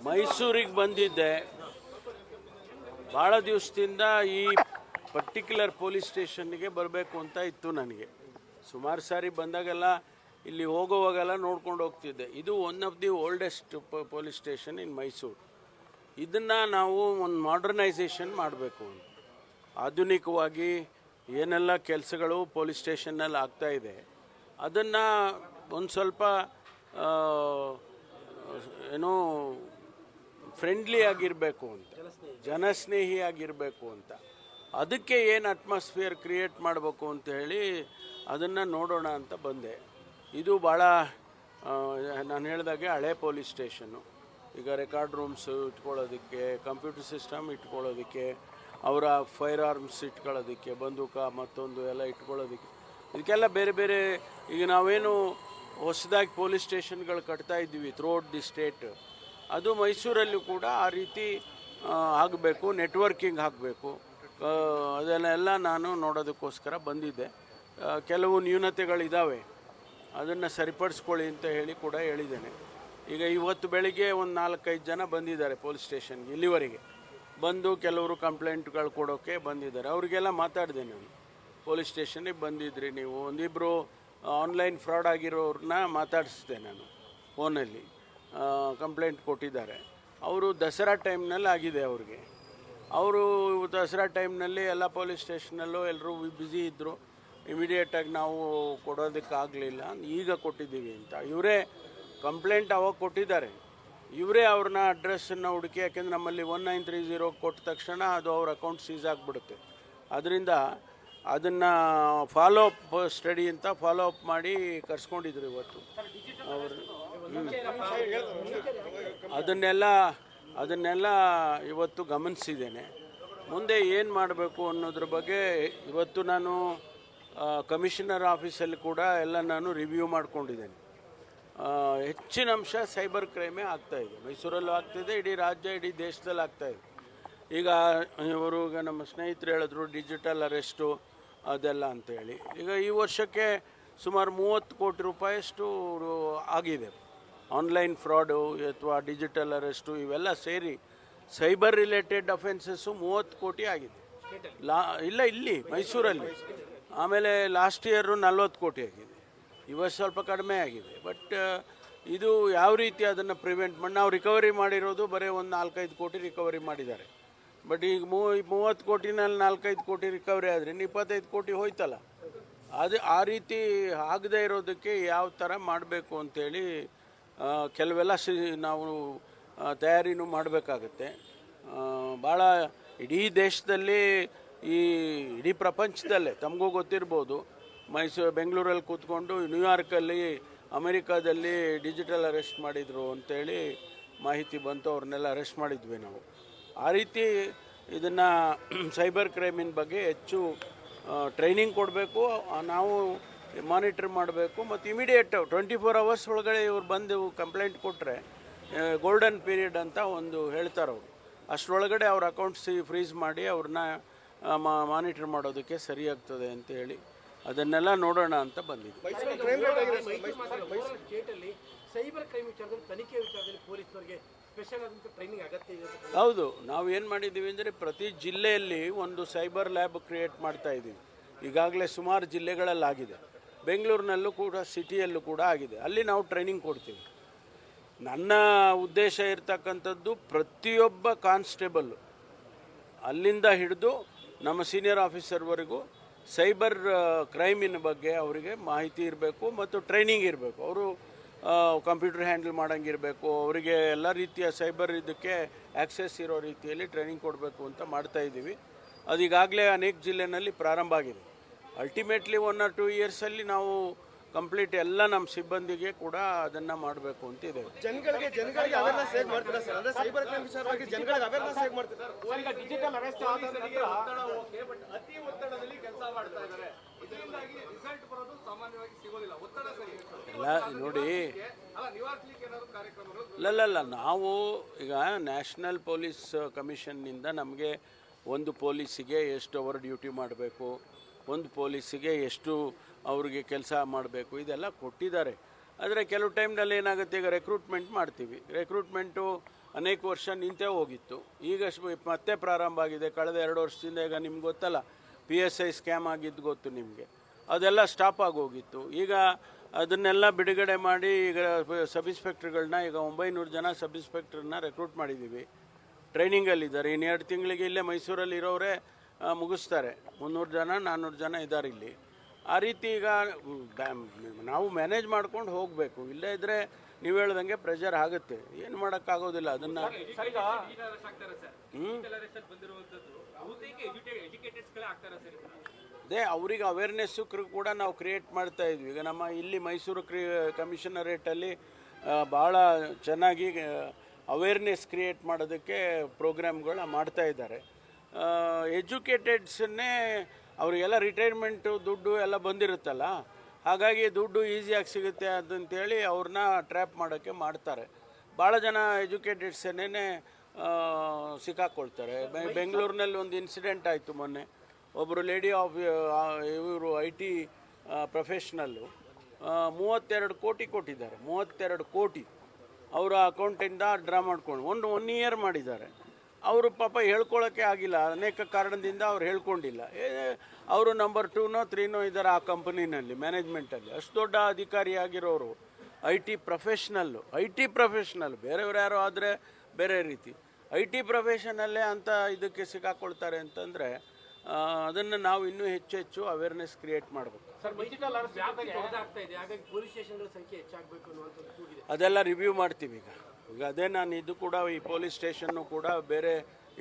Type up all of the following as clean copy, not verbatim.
ಮೈಸೂರಿಗೆ ಬಂದಿದ್ದೆ. ಭಾಳ ದಿವಸದಿಂದ ಈ ಪರ್ಟಿಕ್ಯುಲರ್ ಪೊಲೀಸ್ ಸ್ಟೇಷನ್ಗೆ ಬರಬೇಕು ಅಂತ ಇತ್ತು ನನಗೆ. ಸುಮಾರು ಸಾರಿ ಬಂದಾಗೆಲ್ಲ ಇಲ್ಲಿ ಹೋಗೋವಾಗೆಲ್ಲ ನೋಡ್ಕೊಂಡು ಹೋಗ್ತಿದ್ದೆ. ಇದು one of the oldest police station ಇನ್ ಮೈಸೂರು. ಇದನ್ನು ನಾವು ಒಂದು ಮಾಡರ್ನೈಸೇಷನ್ ಮಾಡಬೇಕು. ಆಧುನಿಕವಾಗಿ ಏನೆಲ್ಲ ಕೆಲಸಗಳು ಪೊಲೀಸ್ ಸ್ಟೇಷನ್ನಲ್ಲಿ ಆಗ್ತಾಯಿದೆ ಅದನ್ನು ಒಂದು ಸ್ವಲ್ಪ ಏನೋ ಫ್ರೆಂಡ್ಲಿ ಆಗಿರಬೇಕು ಅಂತ, ಜನಸ್ನೇಹಿಯಾಗಿರಬೇಕು ಅಂತ, ಅದಕ್ಕೆ ಏನು ಅಟ್ಮಾಸ್ಫಿಯರ್ ಕ್ರಿಯೇಟ್ ಮಾಡಬೇಕು ಅಂತ ಹೇಳಿ ಅದನ್ನು ನೋಡೋಣ ಅಂತ ಬಂದೆ. ಇದು ಭಾಳ ನಾನು ಹೇಳಿದಾಗೆ ಹಳೆ ಪೊಲೀಸ್ ಸ್ಟೇಷನ್ನು. ಈಗ ರೆಕಾರ್ಡ್ ರೂಮ್ಸು ಇಟ್ಕೊಳ್ಳೋದಕ್ಕೆ, ಕಂಪ್ಯೂಟರ್ ಸಿಸ್ಟಮ್ ಇಟ್ಕೊಳ್ಳೋದಕ್ಕೆ, ಅವರ ಫೈರ್ ಆರ್ಮ್ಸ್ ಇಟ್ಕೊಳ್ಳೋದಕ್ಕೆ, ಬಂದೂಕ ಮತ್ತೊಂದು ಎಲ್ಲ ಇಟ್ಕೊಳ್ಳೋದಕ್ಕೆ, ಇದಕ್ಕೆಲ್ಲ ಬೇರೆ ಬೇರೆ. ಈಗ ನಾವೇನು ಹೊಸದಾಗಿ ಪೊಲೀಸ್ ಸ್ಟೇಷನ್ಗಳು ಕಟ್ತಾ ಇದ್ದೀವಿ ಥ್ರೂಔಟ್ ದಿ ಸ್ಟೇಟ್, ಅದು ಮೈಸೂರಲ್ಲೂ ಕೂಡ ಆ ರೀತಿ ಆಗಬೇಕು, ನೆಟ್ವರ್ಕಿಂಗ್ ಆಗಬೇಕು. ಅದನ್ನೆಲ್ಲ ನಾನು ನೋಡೋದಕ್ಕೋಸ್ಕರ ಬಂದಿದ್ದೆ. ಕೆಲವು ನ್ಯೂನತೆಗಳಿದ್ದಾವೆ, ಅದನ್ನು ಸರಿಪಡಿಸ್ಕೊಳ್ಳಿ ಅಂತ ಹೇಳಿ ಕೂಡ ಹೇಳಿದ್ದೇನೆ. ಈಗ ಇವತ್ತು ಬೆಳಿಗ್ಗೆ ಒಂದು 4-5 ಜನ ಬಂದಿದ್ದಾರೆ ಪೊಲೀಸ್ ಸ್ಟೇಷನ್ಗೆ. ಇಲ್ಲಿವರೆಗೆ ಬಂದು ಕೆಲವರು ಕಂಪ್ಲೇಂಟ್ಗಳು ಕೊಡೋಕ್ಕೆ ಬಂದಿದ್ದಾರೆ. ಅವರಿಗೆಲ್ಲ ಮಾತಾಡಿದೆ ನಾನು. ಪೊಲೀಸ್ ಸ್ಟೇಷನ್ಗೆ ಬಂದಿದ್ರಿ ನೀವು, ಒಂದಿಬ್ಬರು ಆನ್ಲೈನ್ ಫ್ರಾಡ್ ಆಗಿರೋರನ್ನ ಮಾತಾಡಿಸಿದೆ ನಾನು ಫೋನಲ್ಲಿ. ಕಂಪ್ಲೇಂಟ್ ಕೊಟ್ಟಿದ್ದಾರೆ. ಅವರು ದಸರಾ ಟೈಮ್ನಲ್ಲಿ ಆಗಿದೆ ಅವ್ರಿಗೆ. ಅವರು ದಸರಾ ಟೈಮ್ನಲ್ಲಿ ಎಲ್ಲ ಪೊಲೀಸ್ ಸ್ಟೇಷನಲ್ಲೂ ಎಲ್ಲರೂ ಬ್ಯುಸಿ ಇದ್ದರು. ಇಮಿಡಿಯೇಟಾಗಿ ನಾವು ಕೊಡೋದಕ್ಕಾಗಲಿಲ್ಲ, ಈಗ ಕೊಟ್ಟಿದ್ದೀವಿ ಅಂತ ಇವರೇ ಕಂಪ್ಲೇಂಟ್ ಅವಾಗ ಕೊಟ್ಟಿದ್ದಾರೆ. ಇವರೇ ಅವ್ರನ್ನ ಅಡ್ರೆಸ್ಸನ್ನು ಹುಡುಕಿ, ಯಾಕೆಂದರೆ ನಮ್ಮಲ್ಲಿ 1930 ಕೊಟ್ಟ ತಕ್ಷಣ ಅದು ಅವ್ರ ಅಕೌಂಟ್ ಸೀಸ್ ಆಗಿಬಿಡುತ್ತೆ. ಅದರಿಂದ ಅದನ್ನು ಫಾಲೋ ಅಪ್ ಸ್ಟಡಿ ಅಂತ ಫಾಲೋ ಅಪ್ ಮಾಡಿ ಕರ್ಸ್ಕೊಂಡಿದ್ರು ಇವತ್ತು ಅವರು. ಅದನ್ನೆಲ್ಲ ಇವತ್ತು ಗಮನಿಸಿದ್ದೇನೆ. ಮುಂದೆ ಏನು ಮಾಡಬೇಕು ಅನ್ನೋದ್ರ ಬಗ್ಗೆ ಇವತ್ತು ನಾನು ಕಮಿಷನರ್ ಆಫೀಸಲ್ಲಿ ಕೂಡ ಎಲ್ಲ ನಾನು ರಿವ್ಯೂ ಮಾಡ್ಕೊಂಡಿದ್ದೇನೆ. ಹೆಚ್ಚಿನ ಅಂಶ ಸೈಬರ್ ಕ್ರೈಮೇ ಆಗ್ತಾಯಿದೆ. ಮೈಸೂರಲ್ಲೂ ಆಗ್ತಾಯಿದೆ, ಇಡೀ ರಾಜ್ಯ ಇಡೀ ದೇಶದಲ್ಲಿ ಆಗ್ತಾಯಿದೆ. ಈಗ ನಮ್ಮ ಸ್ನೇಹಿತರು ಹೇಳಿದ್ರು ಡಿಜಿಟಲ್ ಅರೆಸ್ಟು ಅದೆಲ್ಲ ಅಂತೇಳಿ. ಈಗ ಈ ವರ್ಷಕ್ಕೆ ಸುಮಾರು 30 ಕೋಟಿ ರೂಪಾಯಿಯಷ್ಟು ಆಗಿದೆ. ಆನ್ಲೈನ್ ಫ್ರಾಡು ಅಥವಾ ಡಿಜಿಟಲ್ ಅರೆಸ್ಟು ಇವೆಲ್ಲ ಸೇರಿ ಸೈಬರ್ ರಿಲೇಟೆಡ್ ಅಫೆನ್ಸಸ್ಸು 30 ಕೋಟಿ ಆಗಿದೆ. ಇಲ್ಲಿ ಮೈಸೂರಲ್ಲಿ. ಆಮೇಲೆ ಲಾಸ್ಟ್ ಇಯರು 40 ಕೋಟಿ ಆಗಿದೆ. ಇವತ್ತು ಸ್ವಲ್ಪ ಕಡಿಮೆ ಆಗಿದೆ. ಬಟ್ ಇದು ಯಾವ ರೀತಿ ಅದನ್ನು ಪ್ರಿವೆಂಟ್ ಮಾಡಿ, ನಾವು ರಿಕವರಿ ಮಾಡಿರೋದು ಬರೀ ಒಂದು 4-5 ಕೋಟಿ ರಿಕವರಿ ಮಾಡಿದ್ದಾರೆ. ಬಟ್ ಈಗ 30 ಕೋಟಿನಲ್ಲಿ 4-5 ಕೋಟಿ ರಿಕವರಿ ಆದರೆ 25 ಕೋಟಿ ಹೋಯ್ತಲ್ಲ. ಆ ರೀತಿ ಆಗದೇ ಇರೋದಕ್ಕೆ ಯಾವ ಥರ ಮಾಡಬೇಕು ಅಂಥೇಳಿ ಕೆಲವೆಲ್ಲ ನಾವು ತಯಾರಿನೂ ಮಾಡಬೇಕಾಗತ್ತೆ. ಭಾಳ ಇಡೀ ದೇಶದಲ್ಲಿ, ಇಡೀ ಪ್ರಪಂಚದಲ್ಲೇ ತಮಗೂ ಗೊತ್ತಿರ್ಬೋದು, ಬೆಂಗಳೂರಲ್ಲಿ ಕೂತ್ಕೊಂಡು ನ್ಯೂಯಾರ್ಕಲ್ಲಿ, ಅಮೆರಿಕಾದಲ್ಲಿ ಡಿಜಿಟಲ್ ಅರೆಸ್ಟ್ ಮಾಡಿದರು ಅಂತೇಳಿ ಮಾಹಿತಿ ಬಂತು. ಅವ್ರನ್ನೆಲ್ಲ ಅರೆಸ್ಟ್ ಮಾಡಿದ್ವಿ ನಾವು. ಆ ರೀತಿ ಇದನ್ನು ಸೈಬರ್ ಕ್ರೈಮಿನ ಬಗ್ಗೆ ಹೆಚ್ಚು ಟ್ರೈನಿಂಗ್ ಕೊಡಬೇಕು, ನಾವು ಮಾನಿಟ್ರ್ ಮಾಡಬೇಕು. ಮತ್ತು ಇಮಿಡಿಯೇಟ್ 24 ಅವರ್ಸ್ ಒಳಗಡೆ ಇವ್ರು ಬಂದು ಕಂಪ್ಲೇಂಟ್ ಕೊಟ್ಟರೆ, ಗೋಲ್ಡನ್ ಪೀರಿಯಡ್ ಅಂತ ಒಂದು ಹೇಳ್ತಾರೆ ಅವರು, ಅಷ್ಟರೊಳಗಡೆ ಅವ್ರ ಅಕೌಂಟ್ಸ್ ಫ್ರೀಸ್ ಮಾಡಿ ಅವ್ರನ್ನ ಮಾನಿಟ್ರ್ ಮಾಡೋದಕ್ಕೆ ಸರಿಯಾಗ್ತದೆ ಅಂತ ಹೇಳಿ ಅದನ್ನೆಲ್ಲ ನೋಡೋಣ ಅಂತ ಬಂದಿದ್ದೆ. ಹೌದು, ನಾವು ಏನು ಮಾಡಿದ್ದೀವಿ ಅಂದರೆ ಪ್ರತಿ ಜಿಲ್ಲೆಯಲ್ಲಿ ಒಂದು ಸೈಬರ್ ಲ್ಯಾಬ್ ಕ್ರಿಯೇಟ್ ಮಾಡ್ತಾ ಇದ್ದೀವಿ. ಈಗಾಗಲೇ ಸುಮಾರು ಜಿಲ್ಲೆಗಳಲ್ಲಿ ಆಗಿದೆ. ಬೆಂಗಳೂರಿನಲ್ಲೂ ಕೂಡ, ಸಿಟಿಯಲ್ಲೂ ಕೂಡ ಆಗಿದೆ. ಅಲ್ಲಿ ನಾವು ಟ್ರೈನಿಂಗ್ ಕೊಡ್ತೀವಿ. ನನ್ನ ಉದ್ದೇಶ ಇರ್ತಕ್ಕಂಥದ್ದು ಪ್ರತಿಯೊಬ್ಬ ಕಾನ್ಸ್ಟೇಬಲ್ಲು ಅಲ್ಲಿಂದ ಹಿಡಿದು ನಮ್ಮ ಸೀನಿಯರ್ ಆಫೀಸರ್ವರೆಗೂ ಸೈಬರ್ ಕ್ರೈಮಿನ ಬಗ್ಗೆ ಅವರಿಗೆ ಮಾಹಿತಿ ಇರಬೇಕು ಮತ್ತು ಟ್ರೈನಿಂಗ್ ಇರಬೇಕು. ಅವರು ಕಂಪ್ಯೂಟರ್ ಹ್ಯಾಂಡಲ್ ಮಾಡೋಂಗಿರಬೇಕು, ಅವರಿಗೆ ಎಲ್ಲ ರೀತಿಯ ಸೈಬರ್ ಇದಕ್ಕೆ ಆ್ಯಕ್ಸೆಸ್ ಇರೋ ರೀತಿಯಲ್ಲಿ ಟ್ರೈನಿಂಗ್ ಕೊಡಬೇಕು ಅಂತ ಮಾಡ್ತಾಯಿದ್ದೀವಿ. ಅದು ಈಗಾಗಲೇ ಅನೇಕ ಜಿಲ್ಲೆಯಲ್ಲಿ ಪ್ರಾರಂಭ ಆಗಿದೆ. ಅಲ್ಟಿಮೇಟ್ಲಿ 1 or 2 ಇಯರ್ಸಲ್ಲಿ ನಾವು ಕಂಪ್ಲೀಟ್ ಎಲ್ಲ ನಮ್ಮ ಸಿಬ್ಬಂದಿಗೆ ಕೂಡ ಅದನ್ನು ಮಾಡಬೇಕು ಅಂತ ಇದೆ. ಜನಗಳಿಗೆ ಅವೇರ್ನೆಸ್ ಹೇಗೆ ಮಾಡ್ತೀರಾ ಸರ್? ಅಂದರೆ ಸೈಬರ್ ಕ್ರೈಮ್ ವಿಚಾರವಾಗಿ ಜನಗಳಿಗೆ ಅವೇರ್ನೆಸ್ ಹೇಗೆ ಮಾಡ್ತೀರಾ? ಈಗ ಡಿಜಿಟಲ್ ಅರೆಸ್ಟ್ ಆದ ನಂತರ ಅತಿ ಒತ್ತಡದಲ್ಲಿ ಕೆಲಸ ಮಾಡ್ತಾ ಇದ್ದಾರೆ. ಇದರಿಂದಾಗಿ ರಿಸಲ್ಟ್ ಬರೋದು ಸಾಮಾನ್ಯವಾಗಿ ಸಿಗೋದಿಲ್ಲ. ಒತ್ತಡ ಸರಿ ಎಲ್ಲ ನೋಡಿ, ಇಲ್ಲ ನಾವು ಈಗ ನ್ಯಾಷನಲ್ ಪೊಲೀಸ್ ಕಮಿಷನ್ನಿಂದ ನಮಗೆ ಒಂದು ಪೊಲೀಸಿಗೆ ಎಷ್ಟು ಅವರ್ ಡ್ಯೂಟಿ ಮಾಡಬೇಕು, ಒಂದು ಪೊಲೀಸಿಗೆ ಎಷ್ಟು ಅವ್ರಿಗೆ ಕೆಲಸ ಮಾಡಬೇಕು, ಇದೆಲ್ಲ ಕೊಟ್ಟಿದ್ದಾರೆ. ಆದರೆ ಕೆಲವು ಟೈಮ್ನಲ್ಲಿ ಏನಾಗುತ್ತೆ, ಈಗ ರೆಕ್ರೂಟ್ಮೆಂಟ್ ಮಾಡ್ತೀವಿ, ರೆಕ್ರೂಟ್ಮೆಂಟು ಅನೇಕ ವರ್ಷ ನಿಂತೇ ಹೋಗಿತ್ತು, ಈಗ ಮತ್ತೆ ಪ್ರಾರಂಭ ಆಗಿದೆ ಕಳೆದ 2 ವರ್ಷದಿಂದ. ಈಗ ನಿಮ್ಗೆ ಗೊತ್ತಲ್ಲ, PSI ಸ್ಕ್ಯಾಮ್ ಆಗಿದ್ದು ಗೊತ್ತು ನಿಮಗೆ, ಅದೆಲ್ಲ ಸ್ಟಾಪ್ ಆಗೋಗಿತ್ತು. ಈಗ ಅದನ್ನೆಲ್ಲ ಬಿಡುಗಡೆ ಮಾಡಿ ಈಗ ಸಬ್ ಇನ್ಸ್ಪೆಕ್ಟರ್ಗಳನ್ನ ಈಗ 900 ಜನ ಸಬ್ ಇನ್ಸ್ಪೆಕ್ಟರ್ನ ರೆಕ್ರೂಟ್ ಮಾಡಿದ್ದೀವಿ, ಟ್ರೈನಿಂಗಲ್ಲಿದ್ದಾರೆ. ಇನ್ನು 2 ತಿಂಗಳಿಗೆ ಇಲ್ಲೇ ಮೈಸೂರಲ್ಲಿ ಇರೋರೇ ಮುಗಿಸ್ತಾರೆ. 300 ಜನ 400 ಜನ ಇದ್ದಾರೆ ಇಲ್ಲಿ. ಆ ರೀತಿ ಈಗ ನಾವು ಮ್ಯಾನೇಜ್ ಮಾಡ್ಕೊಂಡು ಹೋಗಬೇಕು. ಇಲ್ಲೇ ಇದ್ದರೆ ನೀವು ಹೇಳ್ದಂಗೆ ಪ್ರೆಷರ್ ಆಗುತ್ತೆ, ಏನು ಮಾಡೋಕ್ಕಾಗೋದಿಲ್ಲ ಅದನ್ನು. ಅದೇ ಅವ್ರಿಗೆ ಅವೇರ್ನೆಸ್ಸು ಕೂಡ ನಾವು ಕ್ರಿಯೇಟ್ ಮಾಡ್ತಾ ಇದ್ವಿ. ಈಗ ನಮ್ಮ ಇಲ್ಲಿ ಮೈಸೂರು ಕಮಿಷನರೇಟಲ್ಲಿ ಭಾಳ ಚೆನ್ನಾಗಿ ಅವೇರ್ನೆಸ್ ಕ್ರಿಯೇಟ್ ಮಾಡೋದಕ್ಕೆ ಪ್ರೋಗ್ರಾಮ್ಗಳು ಮಾಡ್ತಾ ಇದ್ದಾರೆ. ಎಜುಕೇಟೆಡ್ಸನ್ನೇ ಅವರಿಗೆಲ್ಲ ರಿಟೈರ್ಮೆಂಟು ದುಡ್ಡು ಎಲ್ಲ ಬಂದಿರುತ್ತಲ್ಲ, ಹಾಗಾಗಿ ದುಡ್ಡು ಈಸಿಯಾಗಿ ಸಿಗುತ್ತೆ ಅಂತಂತೇಳಿ ಅವ್ರನ್ನ ಟ್ರ್ಯಾಪ್ ಮಾಡೋಕ್ಕೆ ಮಾಡ್ತಾರೆ. ಭಾಳ ಜನ ಎಜುಕೇಟೆಡ್ಸನ್ನೇ ಸಿಕ್ಕಾಕ್ಕೊಳ್ತಾರೆ. ಬೆಂಗಳೂರಿನಲ್ಲಿ ಒಂದು ಇನ್ಸಿಡೆಂಟ್ ಆಯಿತು ಮೊನ್ನೆ. ಒಬ್ಬರು ಲೇಡಿ ಆಫ್ ಇವರು IT ಪ್ರೊಫೆಷ್ನಲ್ಲು 32 ಕೋಟಿ ಕೊಟ್ಟಿದ್ದಾರೆ. 32 ಕೋಟಿ ಅವರ ಅಕೌಂಟಿಂದ ಡ್ರಾ ಮಾಡ್ಕೊಂಡು ಒನ್ ಇಯರ್ ಮಾಡಿದ್ದಾರೆ. ಅವರು ಪಾಪ ಹೇಳ್ಕೊಳ್ಳೋಕ್ಕೆ ಆಗಿಲ್ಲ, ಅನೇಕ ಕಾರಣದಿಂದ ಅವ್ರು ಹೇಳ್ಕೊಂಡಿಲ್ಲ. ಅವರು ನಂಬರ್ 2ನೋ 3ನೋ ಇದ್ದಾರೆ ಆ ಕಂಪನಿನಲ್ಲಿ ಮ್ಯಾನೇಜ್ಮೆಂಟಲ್ಲಿ. ಅಷ್ಟು ದೊಡ್ಡ ಅಧಿಕಾರಿಯಾಗಿರೋರು IT ಪ್ರೊಫೆಷ್ನಲ್, ಬೇರೆಯವ್ರು ಯಾರೋ ಆದರೆ ಬೇರೆ ರೀತಿ. IT ಪ್ರೊಫೆಷನಲ್ಲೇ ಅಂತ ಇದಕ್ಕೆ ಸಿಕ್ಕಾಕೊಳ್ತಾರೆ ಅಂತಂದರೆ ಅದನ್ನು ನಾವು ಇನ್ನೂ ಹೆಚ್ಚು ಅವೇರ್ನೆಸ್ ಕ್ರಿಯೇಟ್ ಮಾಡಬೇಕು. ಅದೆಲ್ಲ ರಿವ್ಯೂ ಮಾಡ್ತೀವಿ ಈಗ ಅದೇ ನಾನು ಇದು ಕೂಡ ಈ ಪೊಲೀಸ್ ಸ್ಟೇಷನ್ನು ಕೂಡ ಬೇರೆ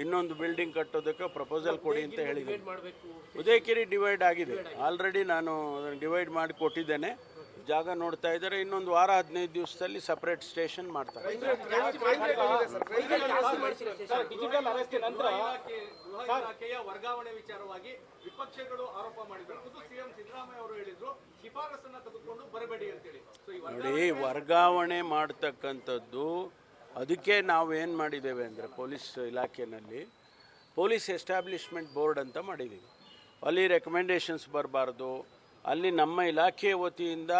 ಇನ್ನೊಂದು ಬಿಲ್ಡಿಂಗ್ ಕಟ್ಟೋದಕ್ಕೆ ಪ್ರಪೋಸಲ್ ಕೊಡಿ ಅಂತ ಹೇಳಿದ್ದೀನಿ. ಉದಯಗಿರಿ ಡಿವೈಡ್ ಆಗಿದೆ ಆಲ್ರೆಡಿ, ನಾನು ಅದನ್ನು ಡಿವೈಡ್ ಮಾಡಿ ಕೊಟ್ಟಿದ್ದೇನೆ. ಜಾಗ ನೋಡ್ತಾ ಇದ್ದಾರೆ. ಇನ್ನೊಂದು ವಾರ 15 ದಿವಸದಲ್ಲಿ ಸಪ್ರೇಟ್ ಸ್ಟೇಷನ್ ಮಾಡ್ತಾರೆ. ಡಿಜಿಟಲ್ ಅರೆಸ್ಟ್ ನಂತರ ಇಲಾಖೆಯ ವರ್ಗಾವಣೆ ವಿಚಾರವಾಗಿ ವಿಪಕ್ಷಗಳು ಆರೋಪ ಮಾಡಿದ್ರು. ಸಿಎಂ ಸಿದ್ದರಾಮಯ್ಯ ಅವರು ಹೇಳಿದ್ರು ಶಿಫಾರಸನ್ನ ತೆಗೆದುಕೊಂಡು ಬರಬೇಡಿ ಅಂತೇಳಿ. ನೋಡಿ, ವರ್ಗಾವಣೆ ಮಾಡ್ತಕ್ಕಂಥದ್ದು ಅದಕ್ಕೆ ನಾವು ಏನು ಮಾಡಿದ್ದೇವೆ ಅಂದರೆ ಪೊಲೀಸ್ ಇಲಾಖೆಯಲ್ಲಿ ಪೊಲೀಸ್ ಎಸ್ಟಾಬ್ಲಿಷ್ಮೆಂಟ್ ಬೋರ್ಡ್ ಅಂತ ಮಾಡಿದ್ದೀವಿ. ಅಲ್ಲಿ ರೆಕಮೆಂಡೇಷನ್ಸ್ ಬರಬಾರ್ದು. ಅಲ್ಲಿ ನಮ್ಮ ಇಲಾಖೆಯ ವತಿಯಿಂದ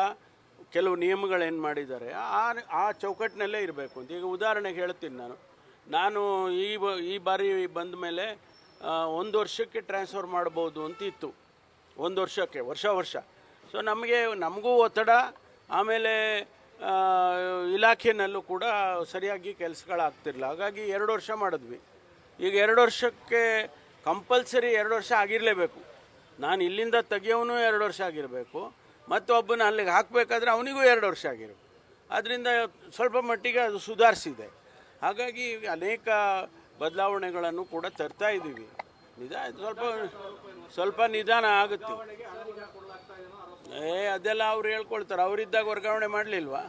ಕೆಲವು ನಿಯಮಗಳೇನು ಮಾಡಿದ್ದಾರೆ ಆ ಚೌಕಟ್ಟಿನಲ್ಲೇ ಇರಬೇಕು ಅಂತ. ಈಗ ಉದಾಹರಣೆಗೆ ಹೇಳ್ತೀನಿ, ನಾನು ಈ ಬಾರಿ ಬಂದ ಮೇಲೆ 1 ವರ್ಷಕ್ಕೆ ಟ್ರಾನ್ಸ್ಫರ್ ಮಾಡ್ಬೋದು ಅಂತ ಇತ್ತು. 1 ವರ್ಷಕ್ಕೆ ವರ್ಷ. ಸೊ ನಮಗೂ ಒತ್ತಡ, ಆಮೇಲೆ ಇಲಾಖೆಯಲ್ಲೂ ಕೂಡ ಸರಿಯಾಗಿ ಕೆಲಸಗಳಾಗ್ತಿರಲಿಲ್ಲ. ಹಾಗಾಗಿ 2 ವರ್ಷ ಮಾಡಿದ್ವಿ. ಈಗ 2 ವರ್ಷಕ್ಕೆ ಕಂಪಲ್ಸರಿ 2 ವರ್ಷ ಆಗಿರಲೇಬೇಕು. ನಾನು ಇಲ್ಲಿಂದ ತೆಗಿಯೋನು 2 ವರ್ಷ ಆಗಿರಬೇಕು, ಮತ್ತು ಒಬ್ಬನ ಅಲ್ಲಿಗೆ ಹಾಕಬೇಕಾದ್ರೆ ಅವನಿಗೂ 2 ವರ್ಷ ಆಗಿರಬೇಕು. ಆದ್ದರಿಂದ ಸ್ವಲ್ಪ ಮಟ್ಟಿಗೆ ಅದು ಸುಧಾರಿಸಿದೆ. ಹಾಗಾಗಿ ಅನೇಕ ಬದಲಾವಣೆಗಳನ್ನು ಕೂಡ ತರ್ತಾ ಇದ್ದೀವಿ. ಸ್ವಲ್ಪ ನಿಧಾನ ಆಗುತ್ತೆ. ಅದೆಲ್ಲ ಅವ್ರು ಹೇಳ್ಕೊಳ್ತಾರೆ. ಅವರಿದ್ದಾಗ ವರ್ಗಾವಣೆ ಮಾಡಲಿಲ್ವಾ?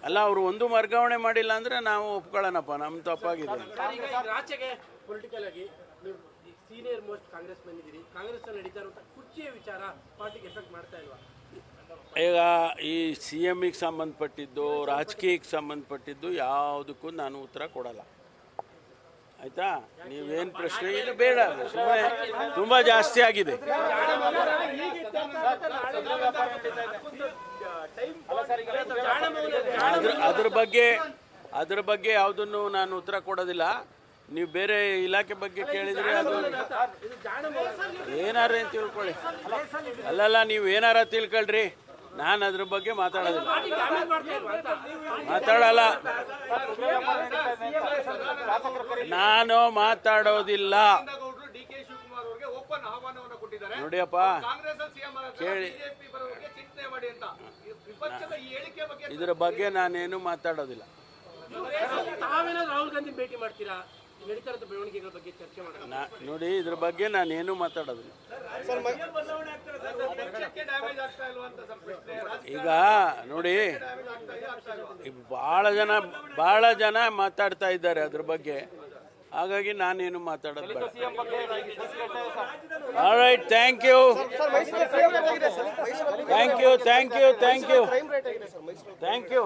ಅಲ್ಲ, ಅವರು ಒಂದು ವರ್ಗಾವಣೆ ಮಾಡಿಲ್ಲ ಅಂದರೆ ನಾವು ಒಪ್ಕೊಳ್ಳೋಣಪ್ಪ, ನಮ್ಮ ತಪ್ಪಾಗಿದೆ. ಪೊಲಿಟಿಕಲ್ ಆಗಿ ಸೀನಿಯರ್ ಮೋಸ್ಟ್ ಕಾಂಗ್ರೆಸ್ ಮೆನ್ ಇದ್ದೀರಿ, ಕಾಂಗ್ರೆಸ್ ಅಲ್ಲಿ ನಡೀತಾ ಇರುವಂತಹ ಕುರ್ಚಿಯ ವಿಚಾರ ಪಾರ್ಟಿಗೆ ಎಫೆಕ್ಟ್ ಮಾಡ್ತಾ ಇಲ್ವಾ? ಈಗ ಈ CMಗೆ ಸಂಬಂಧಪಟ್ಟಿದ್ದು, ರಾಜಕೀಯಕ್ಕೆ ಸಂಬಂಧಪಟ್ಟಿದ್ದು ಯಾವುದಕ್ಕೂ ನಾನು ಉತ್ತರ ಕೊಡಲ್ಲ, ಆಯ್ತಾ? ನೀವೇನು ಪ್ರಶ್ನೆ ಇದು ಬೇಡ, ಸುಮ್ಮನೆ ತುಂಬ ಜಾಸ್ತಿ ಆಗಿದೆ. ಅದ್ರ ಬಗ್ಗೆ ಯಾವುದನ್ನು ನಾನು ಉತ್ತರ ಕೊಡೋದಿಲ್ಲ. ನೀವು ಬೇರೆ ಇಲಾಖೆ ಬಗ್ಗೆ ಕೇಳಿದರೆ ಅದು ಏನಾರ ಅಂತ ತಿಳ್ಕೊಳ್ಳಿ. ಅಲ್ಲಲ್ಲ, ನೀವು ಏನಾರ ತಿಳ್ಕೊಳ್ರಿ, ನಾನು ಅದ್ರ ಬಗ್ಗೆ ಮಾತಾಡೋಲ್ಲ. ನಾನು ಮಾತಾಡೋದಿಲ್ಲ. ನೋಡಿಯಪ್ಪ, ಕೇಳಿ, ಇದ್ರ ಬಗ್ಗೆ ನಾನೇನು ಮಾತಾಡೋದಿಲ್ಲ. ರಾಹುಲ್ ಗಾಂಧಿ ಭೇಟಿ ಮಾಡ್ತೀರಾ? ಬೆಳವಣಿಗೆಗಳ ಬಗ್ಗೆ ಚರ್ಚೆ ಮಾಡೋಣ. ನೋಡಿ, ಇದ್ರ ಬಗ್ಗೆ ನಾನೇನು ಮಾತಾಡೋದಿಲ್ಲ. ಈಗ ನೋಡಿ, ಭಾಳ ಜನ ಮಾತಾಡ್ತಾ ಇದ್ದಾರೆ ಅದ್ರ ಬಗ್ಗೆ, ಹಾಗಾಗಿ ನಾನೇನು ಮಾತಾಡೋದು ಬೇಡ. All right, thank you.